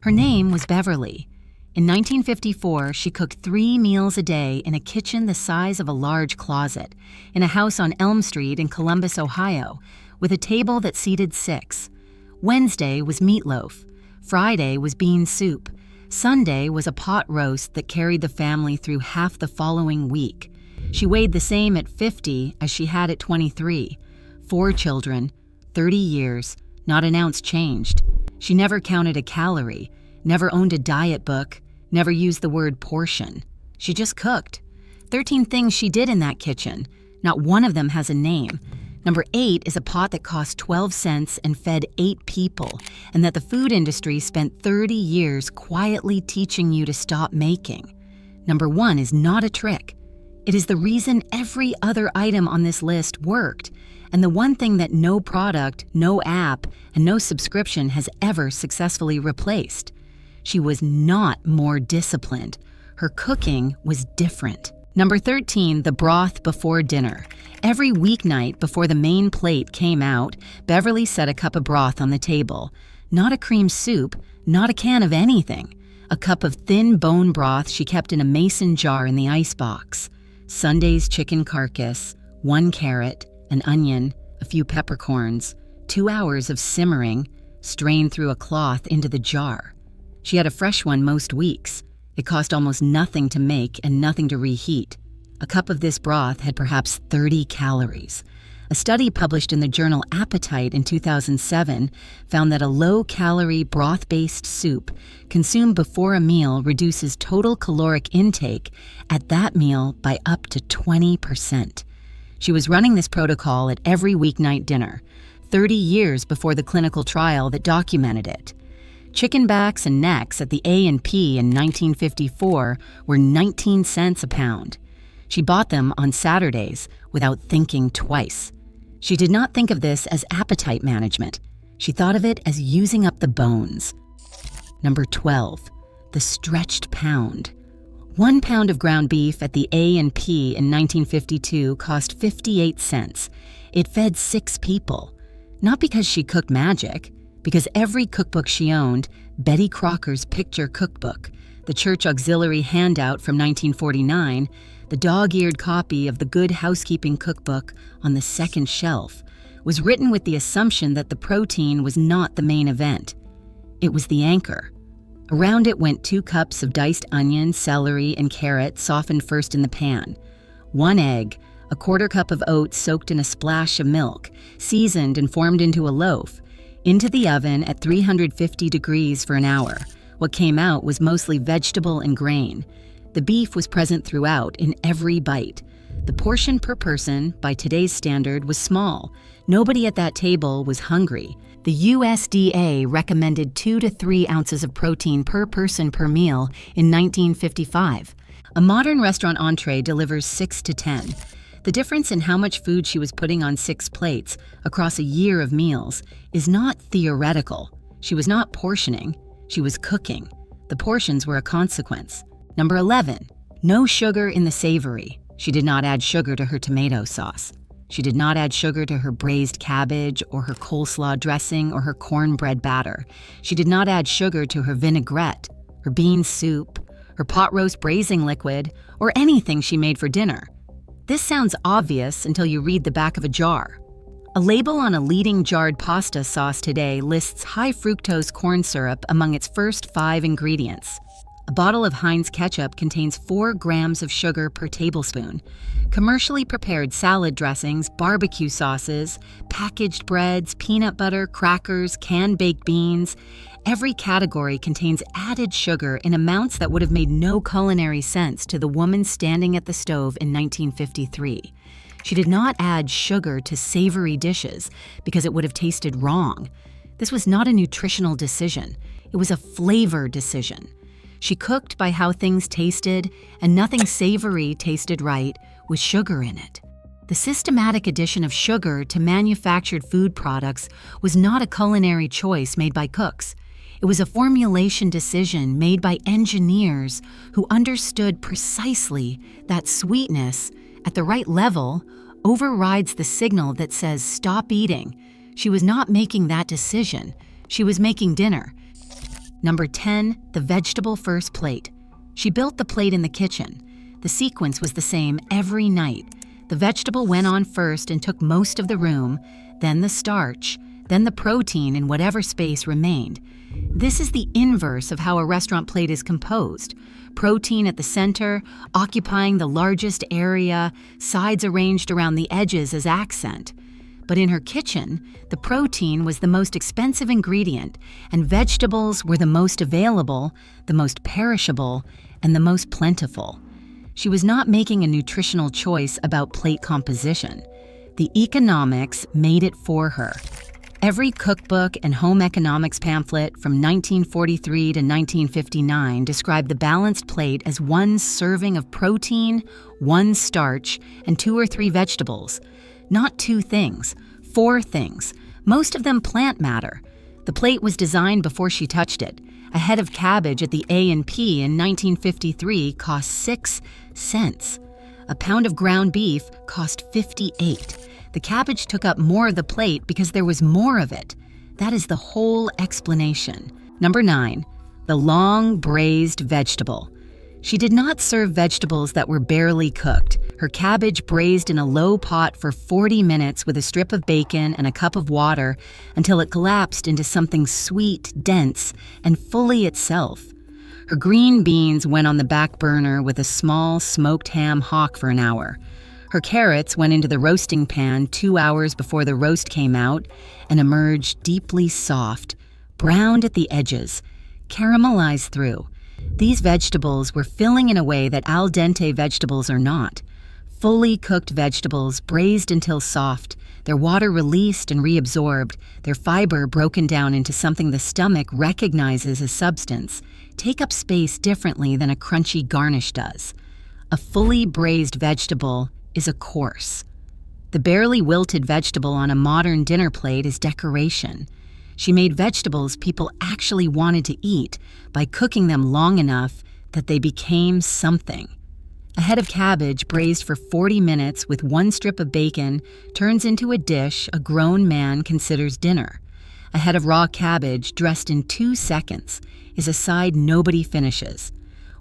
Her name was Beverly. In 1954, she cooked 3 meals a day in a kitchen the size of a large closet, in a house on Elm Street in Columbus, Ohio, with a table that seated 6. Wednesday was meatloaf. Friday was bean soup. Sunday was a pot roast that carried the family through half the following week. She weighed the same at 50 as she had at 23. 4 children, 30 years, not an ounce changed. She never counted a calorie, never owned a diet book, never used the word portion. She just cooked. 13 things she did in that kitchen. Not one of them has a name. Number 8 is a pot that cost 12 cents and fed 8 people, and that the food industry spent 30 years quietly teaching you to stop making. Number 1 is not a trick. It is the reason every other item on this list worked, and the one thing that no product, no app, and no subscription has ever successfully replaced. She was not more disciplined. Her cooking was different. Number 13, the broth before dinner. Every weeknight before the main plate came out, Beverly set a cup of broth on the table. Not a cream soup, not a can of anything. A cup of thin bone broth she kept in a mason jar in the icebox. Sunday's chicken carcass, 1 carrot, an onion, a few peppercorns, 2 hours of simmering, strained through a cloth into the jar. She had a fresh one most weeks. It cost almost nothing to make and nothing to reheat. A cup of this broth had perhaps 30 calories. A study published in the journal Appetite in 2007 found that a low-calorie broth-based soup consumed before a meal reduces total caloric intake at that meal by up to 20%. She was running this protocol at every weeknight dinner, 30 years before the clinical trial that documented it. Chicken backs and necks at the A&P in 1954 were 19 cents a pound. She bought them on Saturdays without thinking twice. She did not think of this as appetite management. She thought of it as using up the bones. Number 12, the stretched pound. 1 pound of ground beef at the A&P in 1952 cost 58 cents. It fed 6 people. Not because she cooked magic, because every cookbook she owned, Betty Crocker's picture cookbook, the church auxiliary handout from 1949, the dog-eared copy of the Good Housekeeping cookbook on the second shelf, was written with the assumption that the protein was not the main event. It was the anchor. Around it went 2 cups of diced onion, celery, and carrot softened first in the pan, 1 egg, a 1/4 cup of oats soaked in a splash of milk, seasoned and formed into a loaf, into the oven at 350 degrees for an hour. What came out was mostly vegetable and grain. The beef was present throughout in every bite. The portion per person, by today's standard, was small. Nobody at that table was hungry. The USDA recommended 2 to 3 ounces of protein per person per meal in 1955. A modern restaurant entree delivers 6 to 10. The difference in how much food she was putting on 6 plates across a year of meals is not theoretical. She was not portioning, she was cooking. The portions were a consequence. Number 11, no sugar in the savory. She did not add sugar to her tomato sauce. She did not add sugar to her braised cabbage or her coleslaw dressing or her cornbread batter. She did not add sugar to her vinaigrette, her bean soup, her pot roast braising liquid, or anything she made for dinner. This sounds obvious until you read the back of a jar. A label on a leading jarred pasta sauce today lists high fructose corn syrup among its first 5 ingredients. A bottle of Heinz ketchup contains 4 grams of sugar per tablespoon. Commercially prepared salad dressings, barbecue sauces, packaged breads, peanut butter, crackers, canned baked beans. Every category contains added sugar in amounts that would have made no culinary sense to the woman standing at the stove in 1953. She did not add sugar to savory dishes because it would have tasted wrong. This was not a nutritional decision. It was a flavor decision. She cooked by how things tasted, and nothing savory tasted right with sugar in it. The systematic addition of sugar to manufactured food products was not a culinary choice made by cooks. It was a formulation decision made by engineers who understood precisely that sweetness, at the right level, overrides the signal that says stop eating. She was not making that decision. She was making dinner. Number 10, the vegetable first plate. She built the plate in the kitchen. The sequence was the same every night. The vegetable went on first and took most of the room, then the starch, then the protein in whatever space remained. This is the inverse of how a restaurant plate is composed. Protein at the center, occupying the largest area, sides arranged around the edges as accent. But in her kitchen, the protein was the most expensive ingredient, and vegetables were the most available, the most perishable, and the most plentiful. She was not making a nutritional choice about plate composition. The economics made it for her. Every cookbook and home economics pamphlet from 1943 to 1959 described the balanced plate as one serving of protein, one starch, and 2 or 3 vegetables. Not 2 things, 4 things, most of them plant matter. The plate was designed before she touched it. A head of cabbage at the A&P in 1953 cost 6 cents. A pound of ground beef cost 58. The cabbage took up more of the plate because there was more of it. That is the whole explanation. Number 9, the long-braised vegetable. She did not serve vegetables that were barely cooked. Her cabbage braised in a low pot for 40 minutes with a strip of bacon and a cup of water until it collapsed into something sweet, dense, and fully itself. Her green beans went on the back burner with a small smoked ham hock for an hour. Her carrots went into the roasting pan 2 hours before the roast came out and emerged deeply soft, browned at the edges, caramelized through. These vegetables were filling in a way that al dente vegetables are not. Fully cooked vegetables braised until soft, their water released and reabsorbed, their fiber broken down into something the stomach recognizes as substance, take up space differently than a crunchy garnish does. A fully braised vegetable is a course. The barely wilted vegetable on a modern dinner plate is decoration. She made vegetables people actually wanted to eat by cooking them long enough that they became something. A head of cabbage braised for 40 minutes with 1 strip of bacon turns into a dish a grown man considers dinner. A head of raw cabbage dressed in 2 seconds is a side nobody finishes.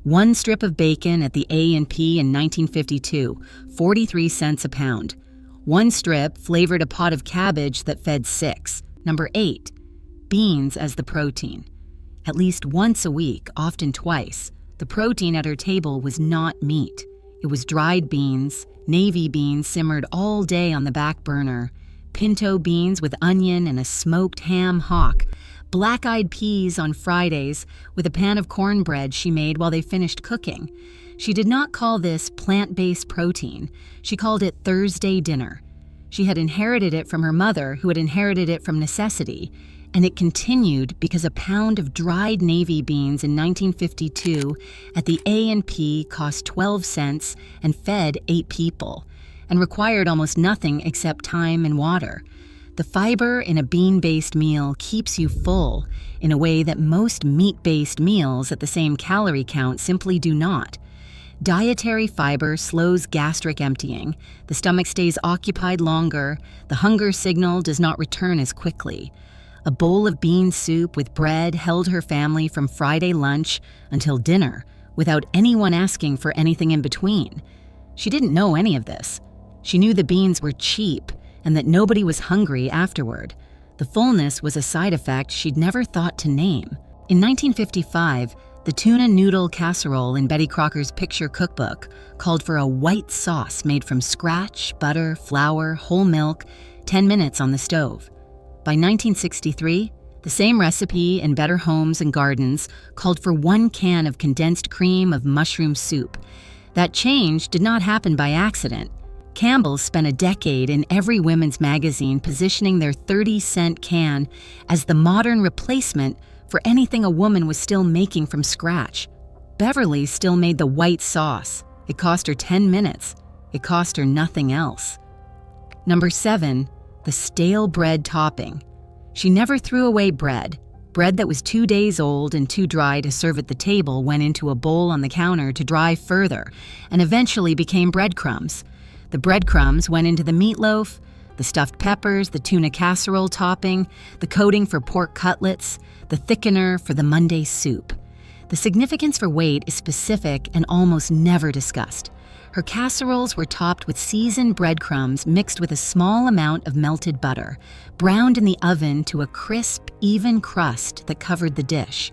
1 strip of bacon at the A&P in 1952, 43 cents a pound. 1 strip flavored a pot of cabbage that fed 6. Number 8, beans as the protein. At least once a week, often twice, the protein at her table was not meat. It was dried beans, navy beans simmered all day on the back burner, pinto beans with onion and a smoked ham hock, black-eyed peas on Fridays with a pan of cornbread she made while they finished cooking. She did not call this plant-based protein. She called it Thursday dinner. She had inherited it from her mother, who had inherited it from necessity, and it continued because a pound of dried navy beans in 1952 at the A&P cost 12 cents and fed 8 people, and required almost nothing except time and water. The fiber in a bean-based meal keeps you full in a way that most meat-based meals at the same calorie count simply do not. Dietary fiber slows gastric emptying, the stomach stays occupied longer, the hunger signal does not return as quickly. A bowl of bean soup with bread held her family from Friday lunch until dinner, without anyone asking for anything in between. She didn't know any of this. She knew the beans were cheap and that nobody was hungry afterward. The fullness was a side effect she'd never thought to name. In 1955, the tuna noodle casserole in Betty Crocker's picture cookbook called for a white sauce made from scratch, butter, flour, whole milk, 10 minutes on the stove. By 1963, the same recipe in Better Homes and Gardens called for 1 can of condensed cream of mushroom soup. That change did not happen by accident. Campbell's spent a decade in every women's magazine positioning their 30-cent can as the modern replacement for anything a woman was still making from scratch. Beverly still made the white sauce. It cost her 10 minutes. It cost her nothing else. Number 7, the stale bread topping. She never threw away bread. Bread that was 2 days old and too dry to serve at the table went into a bowl on the counter to dry further and eventually became breadcrumbs. The breadcrumbs went into the meatloaf, the stuffed peppers, the tuna casserole topping, the coating for pork cutlets, the thickener for the Monday soup. The significance for weight is specific and almost never discussed. Her casseroles were topped with seasoned breadcrumbs mixed with a small amount of melted butter, browned in the oven to a crisp, even crust that covered the dish.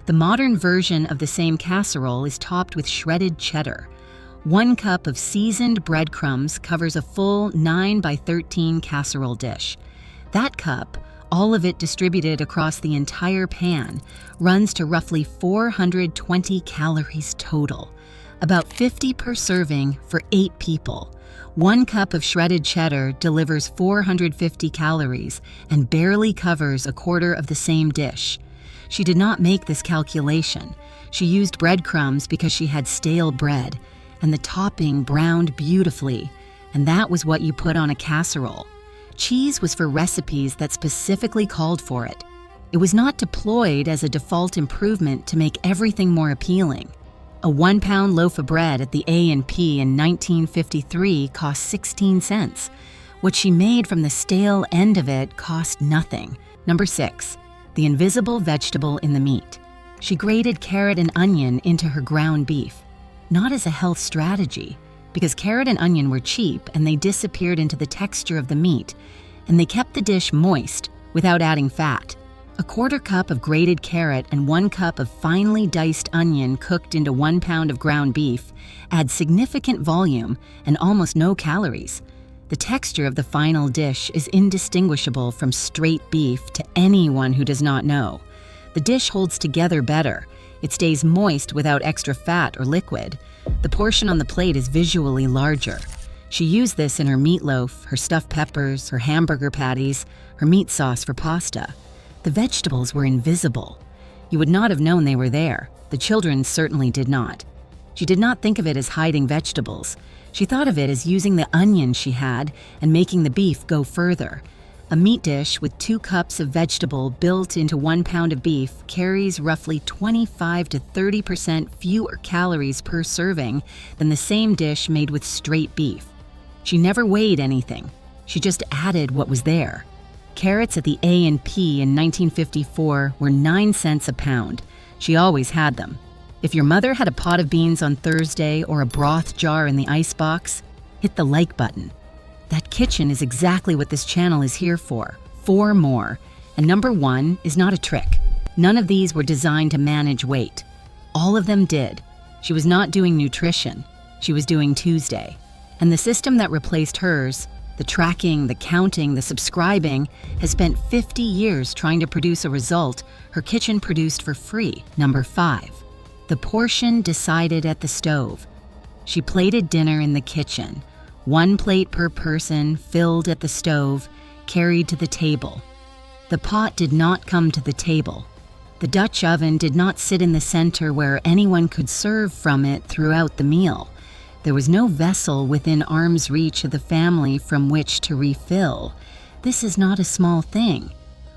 The modern version of the same casserole is topped with shredded cheddar. 1 cup of seasoned breadcrumbs covers a full 9 by 13 casserole dish. That cup, all of it distributed across the entire pan, runs to roughly 420 calories total, about 50 per serving for 8 people. 1 cup of shredded cheddar delivers 450 calories and barely covers a quarter of the same dish. She did not make this calculation. She used breadcrumbs because she had stale bread, and the topping browned beautifully, and that was what you put on a casserole. Cheese was for recipes that specifically called for it. It was not deployed as a default improvement to make everything more appealing. A 1-pound loaf of bread at the A&P in 1953 cost 16 cents. What she made from the stale end of it cost nothing. Number 6, the invisible vegetable in the meat. She grated carrot and onion into her ground beef, not as a health strategy, because carrot and onion were cheap and they disappeared into the texture of the meat, and they kept the dish moist without adding fat. A 1/4 cup of grated carrot and 1 cup of finely diced onion cooked into 1 pound of ground beef add significant volume and almost no calories. The texture of the final dish is indistinguishable from straight beef to anyone who does not know. The dish holds together better. It stays moist without extra fat or liquid. The portion on the plate is visually larger. She used this in her meatloaf, her stuffed peppers, her hamburger patties, her meat sauce for pasta. The vegetables were invisible. You would not have known they were there. The children certainly did not. She did not think of it as hiding vegetables. She thought of it as using the onion she had and making the beef go further. A meat dish with 2 cups of vegetable built into 1 pound of beef carries roughly 25 to 30% fewer calories per serving than the same dish made with straight beef. She never weighed anything. She just added what was there. Carrots at the A&P in 1954 were 9 cents a pound. She always had them. If your mother had a pot of beans on Thursday or a broth jar in the icebox, hit the like button. That kitchen is exactly what this channel is here for. 4 more. And number 1 is not a trick. None of these were designed to manage weight. All of them did. She was not doing nutrition. She was doing Tuesday. And the system that replaced hers, the tracking, the counting, the subscribing, has spent 50 years trying to produce a result her kitchen produced for free. Number 5. The portion decided at the stove. She plated dinner in the kitchen. 1 plate per person, filled at the stove, carried to the table. The pot did not come to the table. The Dutch oven did not sit in the center where anyone could serve from it throughout the meal. There was no vessel within arm's reach of the family from which to refill. This is not a small thing.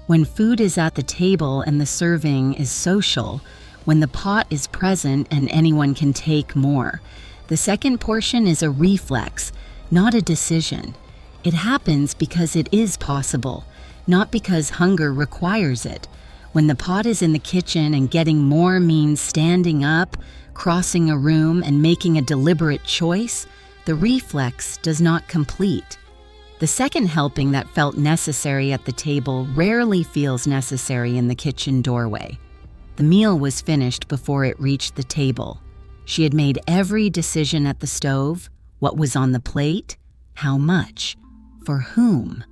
When food is at the table and the serving is social, when the pot is present and anyone can take more, the second portion is a reflex, not a decision. It happens because it is possible, not because hunger requires it. When the pot is in the kitchen and getting more means standing up, crossing a room, and making a deliberate choice, the reflex does not complete. The second helping that felt necessary at the table rarely feels necessary in the kitchen doorway. The meal was finished before it reached the table. She had made every decision at the stove: what was on the plate, how much, for whom.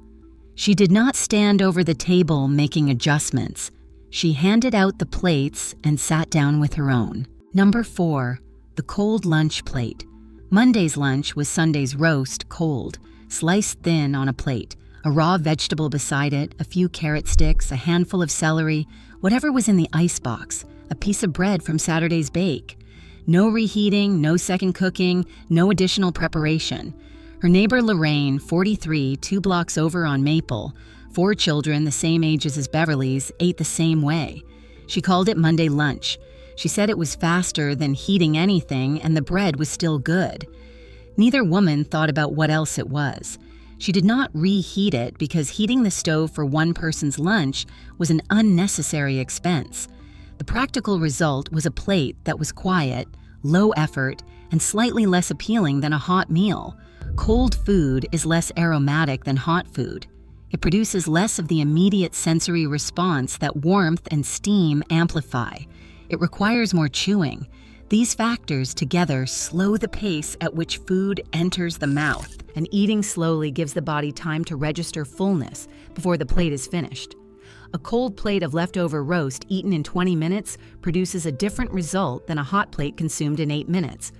She did not stand over the table making adjustments. She handed out the plates and sat down with her own. Number 4, the cold lunch plate. Monday's lunch was Sunday's roast cold, sliced thin on a plate, a raw vegetable beside it, a few carrot sticks, a handful of celery, whatever was in the icebox, a piece of bread from Saturday's bake. No reheating, no second cooking, no additional preparation. Her neighbor Lorraine, 43, 2 blocks over on Maple, 4 children the same ages as Beverly's, ate the same way. She called it Monday lunch. She said it was faster than heating anything and the bread was still good. Neither woman thought about what else it was. She did not reheat it because heating the stove for one person's lunch was an unnecessary expense. The practical result was a plate that was quiet, low effort, and slightly less appealing than a hot meal. Cold food is less aromatic than hot food. It produces less of the immediate sensory response that warmth and steam amplify. It requires more chewing. These factors together slow the pace at which food enters the mouth, and eating slowly gives the body time to register fullness before the plate is finished. A cold plate of leftover roast eaten in 20 minutes produces a different result than a hot plate consumed in 8 minutes.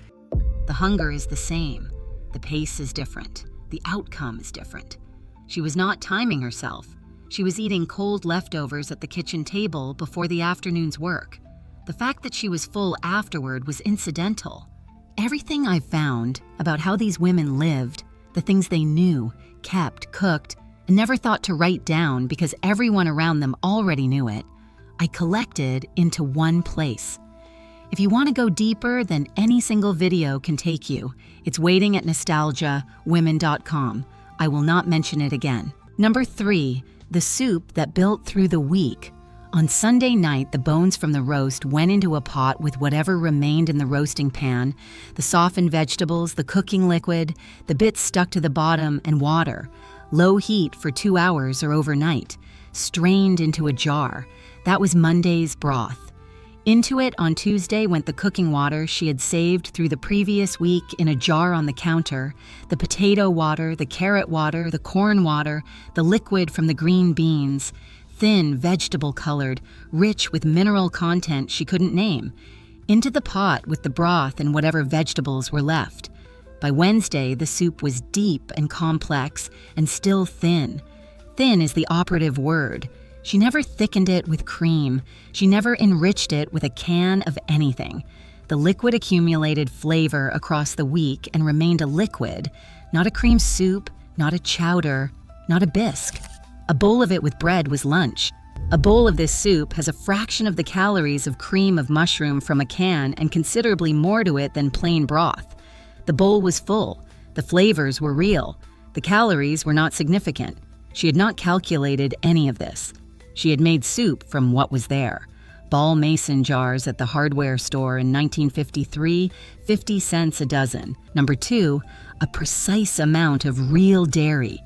The hunger is the same. The pace is different. The outcome is different. She was not timing herself. She was eating cold leftovers at the kitchen table before the afternoon's work. The fact that she was full afterward was incidental. Everything I've found about how these women lived, the things they knew, kept, cooked, and never thought to write down because everyone around them already knew it, I collected into one place. If you want to go deeper than any single video can take you, it's waiting at nostalgiawomen.com. I will not mention it again. Number 3, the soup that built through the week. On Sunday night, the bones from the roast went into a pot with whatever remained in the roasting pan, the softened vegetables, the cooking liquid, the bits stuck to the bottom, and water. Low heat for 2 hours or overnight. Strained into a jar. That was Monday's broth. Into it on Tuesday went the cooking water she had saved through the previous week in a jar on the counter, the potato water, the carrot water, the corn water, the liquid from the green beans. Thin, vegetable-colored, rich with mineral content she couldn't name, into the pot with the broth and whatever vegetables were left. By Wednesday, the soup was deep and complex and still thin. Thin is the operative word. She never thickened it with cream. She never enriched it with a can of anything. The liquid accumulated flavor across the week and remained a liquid, not a cream soup, not a chowder, not a bisque. A bowl of it with bread was lunch. A bowl of this soup has a fraction of the calories of cream of mushroom from a can and considerably more to it than plain broth. The bowl was full. The flavors were real. The calories were not significant. She had not calculated any of this. She had made soup from what was there. Ball mason jars at the hardware store in 1953, 50 cents a dozen. Number 2, a precise amount of real dairy.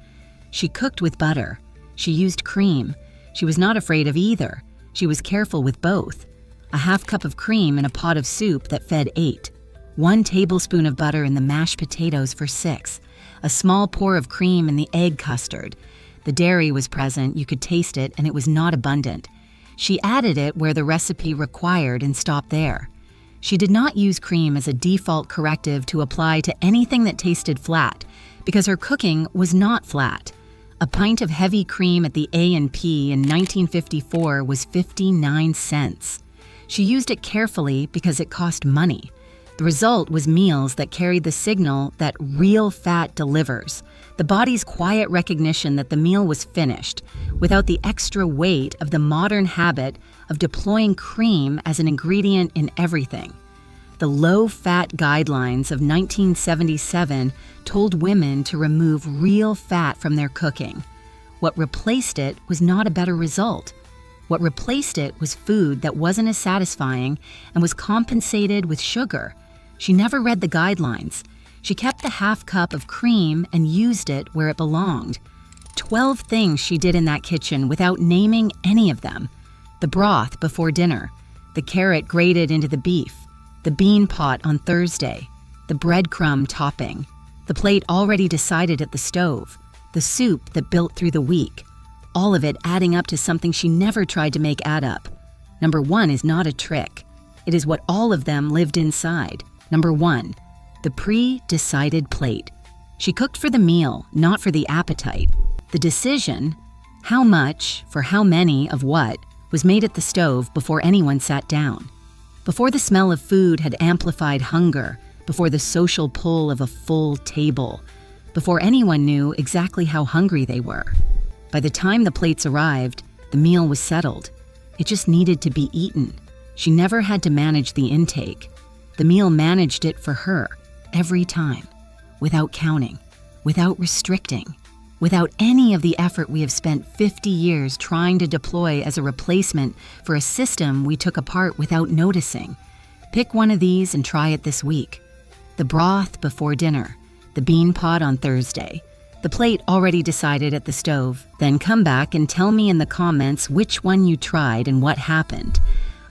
She cooked with butter. She used cream. She was not afraid of either. She was careful with both. A half cup of cream in a pot of soup that fed 8. 1 tablespoon of butter in the mashed potatoes for 6. A small pour of cream in the egg custard. The dairy was present, you could taste it, and it was not abundant. She added it where the recipe required and stopped there. She did not use cream as a default corrective to apply to anything that tasted flat, because her cooking was not flat. A pint of heavy cream at the A&P in 1954 was 59 cents. She used it carefully because it cost money. The result was meals that carried the signal that real fat delivers, the body's quiet recognition that the meal was finished, without the extra weight of the modern habit of deploying cream as an ingredient in everything. The low-fat guidelines of 1977 told women to remove real fat from their cooking. What replaced it was not a better result. What replaced it was food that wasn't as satisfying and was compensated with sugar. She never read the guidelines. She kept the half cup of cream and used it where it belonged. 12 things she did in that kitchen without naming any of them. The broth before dinner, the carrot grated into the beef, the bean pot on Thursday, the breadcrumb topping, the plate already decided at the stove, the soup that built through the week, all of it adding up to something she never tried to make add up. Number 1 is not a trick. It is what all of them lived inside. Number 1, the pre-decided plate. She cooked for the meal, not for the appetite. The decision, how much, for how many of what, was made at the stove before anyone sat down. Before the smell of food had amplified hunger, before the social pull of a full table, before anyone knew exactly how hungry they were. By the time the plates arrived, the meal was settled. It just needed to be eaten. She never had to manage the intake. The meal managed it for her, every time, without counting, without restricting. without any of the effort we have spent 50 years trying to deploy as a replacement for a system we took apart without noticing. Pick one of these and try it this week. The broth before dinner, the bean pot on Thursday, the plate already decided at the stove. Then come back and tell me in the comments which one you tried and what happened.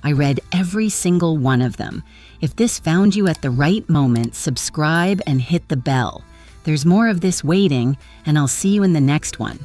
I read every single one of them. If this found you at the right moment, subscribe and hit the bell. There's more of this waiting, and I'll see you in the next one.